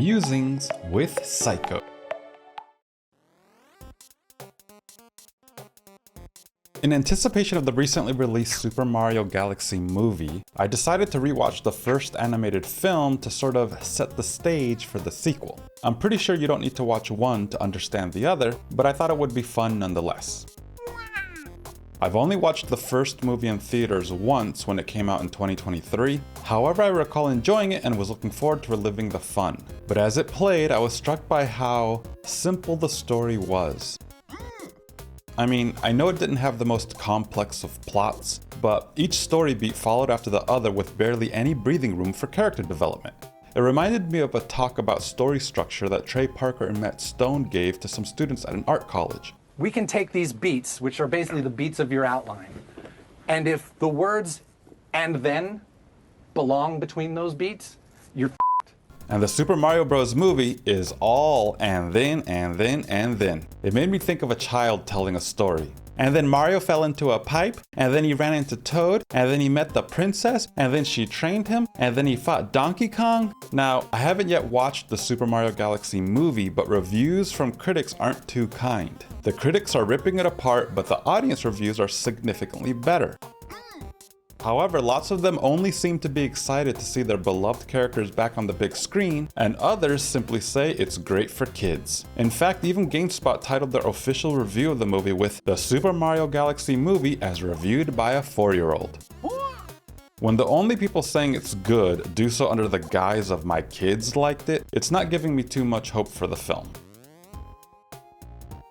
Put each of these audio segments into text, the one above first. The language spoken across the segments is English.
Musings with Saiko. In anticipation of the recently released Super Mario Galaxy movie, I decided to rewatch the first animated film to sort of set the stage for the sequel. I'm pretty sure you don't need to watch one to understand the other, but I thought it would be fun nonetheless. I've only watched the first movie in theaters once when it came out in 2023. However, I recall enjoying it and was looking forward to reliving the fun. But as it played, I was struck by how simple the story was. I mean, I know it didn't have the most complex of plots, but each story beat followed after the other with barely any breathing room for character development. It reminded me of a talk about story structure that Trey Parker and Matt Stone gave to some students at an art college. We can take these beats, which are basically the beats of your outline, and if the words "and then" belong between those beats, you're f***ed. And the Super Mario Bros. Movie is all and then, and then, and then. It made me think of a child telling a story. And then Mario fell into a pipe, and then he ran into Toad, and then he met the princess, and then she trained him, and then he fought Donkey Kong. Now, I haven't yet watched the Super Mario Galaxy movie, but reviews from critics aren't too kind. The critics are ripping it apart, but the audience reviews are significantly better. However, lots of them only seem to be excited to see their beloved characters back on the big screen, and others simply say it's great for kids. In fact, even GameSpot titled their official review of the movie with "The Super Mario Galaxy Movie as reviewed by a 4-year-old." When the only people saying it's good do so under the guise of "my kids liked it," it's not giving me too much hope for the film.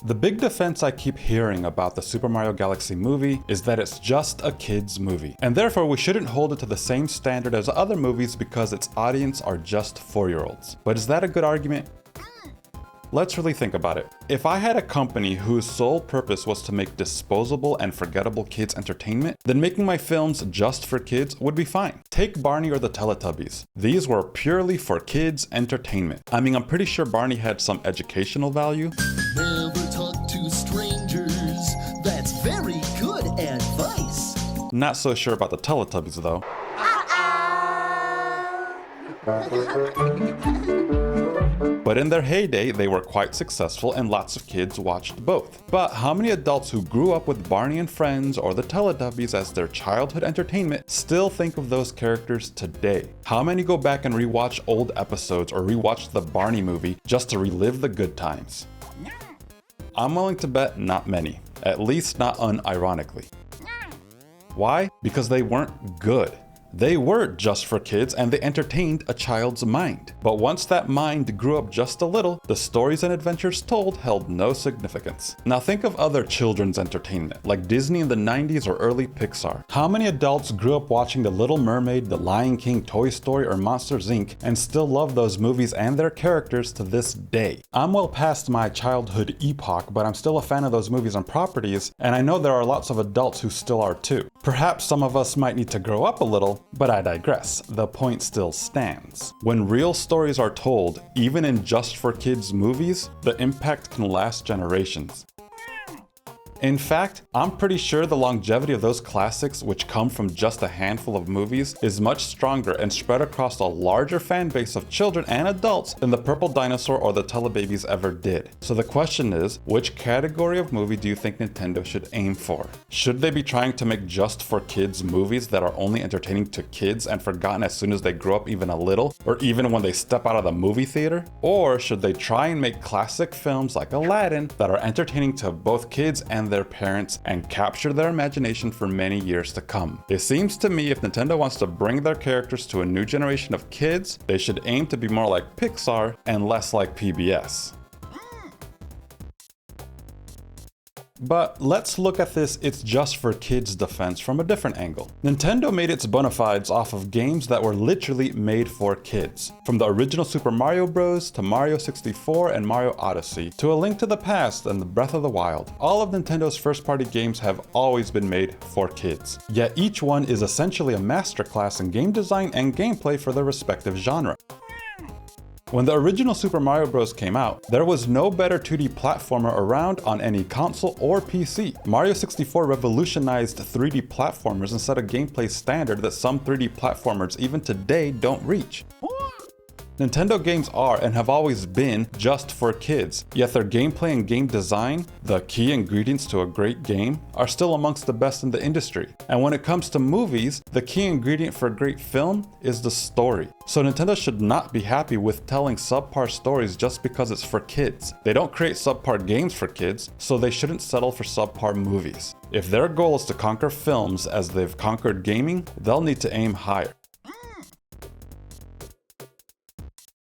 The big defense I keep hearing about the Super Mario Galaxy movie is that it's just a kid's movie, and therefore we shouldn't hold it to the same standard as other movies because its audience are just 4-year-olds. But is that a good argument? Let's really think about it. If I had a company whose sole purpose was to make disposable and forgettable kids entertainment, then making my films just for kids would be fine. Take Barney or the Teletubbies. These were purely for kids entertainment. I mean, I'm pretty sure Barney had some educational value. Never talk to strangers. That's very good advice. Not so sure about the Teletubbies though. But in their heyday, they were quite successful and lots of kids watched both. But how many adults who grew up with Barney and Friends or the Teletubbies as their childhood entertainment still think of those characters today? How many go back and rewatch old episodes or rewatch the Barney movie just to relive the good times? I'm willing to bet not many, at least not unironically. Why? Because they weren't good. They were just for kids and they entertained a child's mind. But once that mind grew up just a little, the stories and adventures told held no significance. Now think of other children's entertainment, like Disney in the 90s or early Pixar. How many adults grew up watching The Little Mermaid, The Lion King, Toy Story, or Monsters Inc. and still love those movies and their characters to this day? I'm well past my childhood epoch, but I'm still a fan of those movies and properties, and I know there are lots of adults who still are too. Perhaps some of us might need to grow up a little, but I digress. The point still stands. When real stories are told, even in just for kids movies, the impact can last generations. In fact, I'm pretty sure the longevity of those classics, which come from just a handful of movies, is much stronger and spread across a larger fan base of children and adults than the Purple Dinosaur or the Teletubbies ever did. So the question is, which category of movie do you think Nintendo should aim for? Should they be trying to make just for kids movies that are only entertaining to kids and forgotten as soon as they grow up even a little, or even when they step out of the movie theater? Or should they try and make classic films like Aladdin that are entertaining to both kids and their parents and capture their imagination for many years to come? It seems to me if Nintendo wants to bring their characters to a new generation of kids, they should aim to be more like Pixar and less like PBS. But let's look at this "it's just for kids" defense from a different angle. Nintendo made its bona fides off of games that were literally made for kids. From the original Super Mario Bros. To Mario 64 and Mario Odyssey, to A Link to the Past and the Breath of the Wild. All of Nintendo's first-party games have always been made for kids. Yet each one is essentially a masterclass in game design and gameplay for their respective genre. When the original Super Mario Bros. Came out, there was no better 2D platformer around on any console or PC. Mario 64 revolutionized 3D platformers and set a gameplay standard that some 3D platformers even today don't reach. Nintendo games are and have always been just for kids, yet their gameplay and game design, the key ingredients to a great game, are still amongst the best in the industry. And when it comes to movies, the key ingredient for a great film is the story. So Nintendo should not be happy with telling subpar stories just because it's for kids. They don't create subpar games for kids, so they shouldn't settle for subpar movies. If their goal is to conquer films as they've conquered gaming, they'll need to aim higher.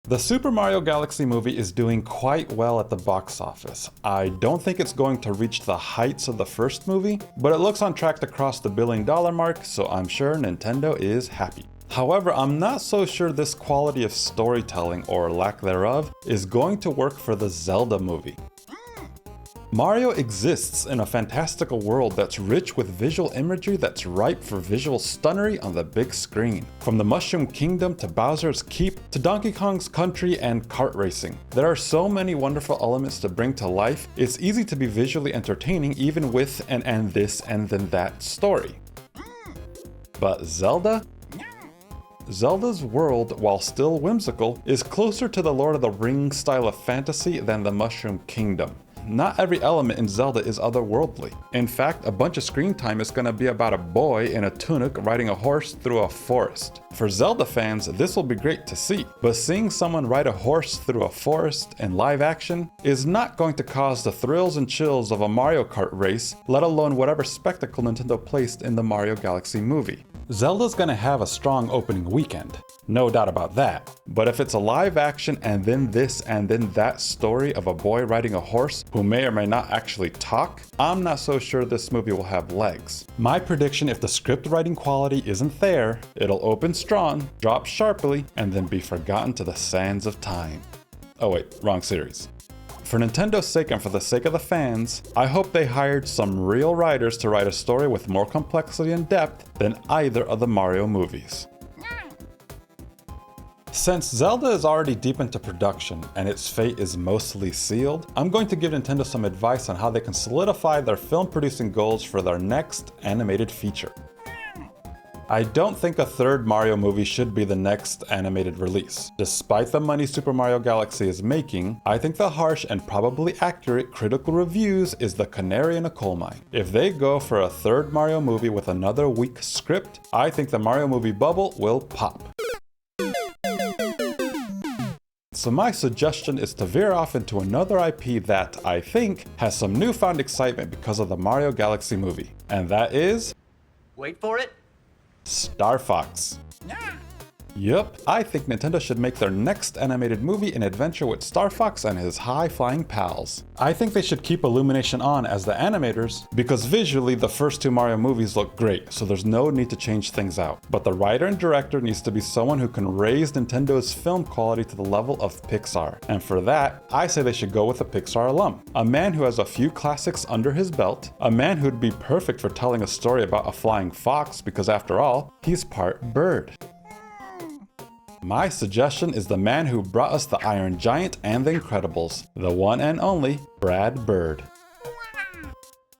The Super Mario Galaxy movie is doing quite well at the box office. I don't think it's going to reach the heights of the first movie, but it looks on track to cross the $1 billion mark, so I'm sure Nintendo is happy. However, I'm not so sure this quality of storytelling, or lack thereof, is going to work for the Zelda movie. Mario exists in a fantastical world that's rich with visual imagery that's ripe for visual stunnery on the big screen. From the Mushroom Kingdom to Bowser's Keep to Donkey Kong's Country and kart racing. There are so many wonderful elements to bring to life, it's easy to be visually entertaining even with an and this and then that story. But Zelda? Zelda's world, while still whimsical, is closer to the Lord of the Rings style of fantasy than the Mushroom Kingdom. Not every element in Zelda is otherworldly. In fact, a bunch of screen time is going to be about a boy in a tunic riding a horse through a forest. For Zelda fans, this will be great to see, but seeing someone ride a horse through a forest in live action is not going to cause the thrills and chills of a Mario Kart race, let alone whatever spectacle Nintendo placed in the Mario Galaxy movie. Zelda's gonna have a strong opening weekend, no doubt about that. But if it's a live action and then this and then that story of a boy riding a horse who may or may not actually talk, I'm not so sure this movie will have legs. My prediction, if the script writing quality isn't there, it'll open strong, drop sharply, and then be forgotten to the sands of time. Oh wait, wrong series. For Nintendo's sake and for the sake of the fans, I hope they hired some real writers to write a story with more complexity and depth than either of the Mario movies. Since Zelda is already deep into production and its fate is mostly sealed, I'm going to give Nintendo some advice on how they can solidify their film producing goals for their next animated feature. I don't think a third Mario movie should be the next animated release. Despite the money Super Mario Galaxy is making, I think the harsh and probably accurate critical reviews is the canary in a coal mine. If they go for a third Mario movie with another weak script, I think the Mario movie bubble will pop. So my suggestion is to veer off into another IP that, I think, has some newfound excitement because of the Mario Galaxy movie. And that is... Wait for it. Star Fox. Yup, I think Nintendo should make their next animated movie an adventure with Star Fox and his high-flying pals. I think they should keep Illumination on as the animators, because visually the first two Mario movies look great, so there's no need to change things out. But the writer and director needs to be someone who can raise Nintendo's film quality to the level of Pixar. And for that, I say they should go with a Pixar alum. A man who has a few classics under his belt, a man who'd be perfect for telling a story about a flying fox, because after all, he's part bird. My suggestion is the man who brought us the Iron Giant and the Incredibles, the one and only Brad Bird.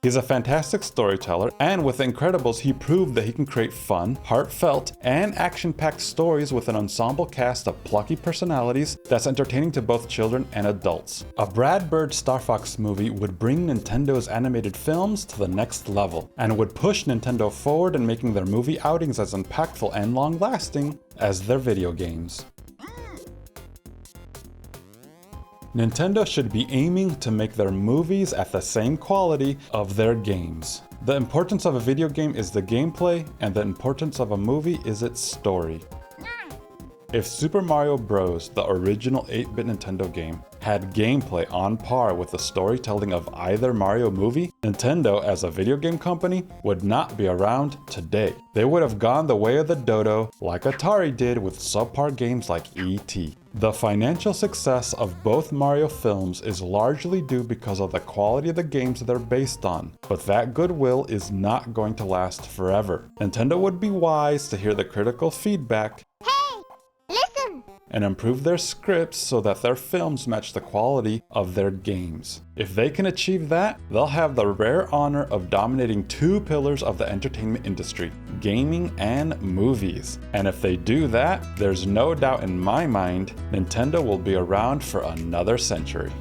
He's a fantastic storyteller, and with The Incredibles he proved that he can create fun, heartfelt, and action-packed stories with an ensemble cast of plucky personalities that's entertaining to both children and adults. A Brad Bird Star Fox movie would bring Nintendo's animated films to the next level, and would push Nintendo forward in making their movie outings as impactful and long-lasting as their video games. Nintendo should be aiming to make their movies at the same quality of their games. The importance of a video game is the gameplay, and the importance of a movie is its story. If Super Mario Bros., the original 8-bit Nintendo game, had gameplay on par with the storytelling of either Mario movie, Nintendo as a video game company would not be around today. They would have gone the way of the dodo like Atari did with subpar games like E.T. The financial success of both Mario films is largely due because of the quality of the games they're based on, but that goodwill is not going to last forever. Nintendo would be wise to hear the critical feedback and improve their scripts so that their films match the quality of their games. If they can achieve that, they'll have the rare honor of dominating two pillars of the entertainment industry, gaming and movies. And if they do that, there's no doubt in my mind, Nintendo will be around for another century.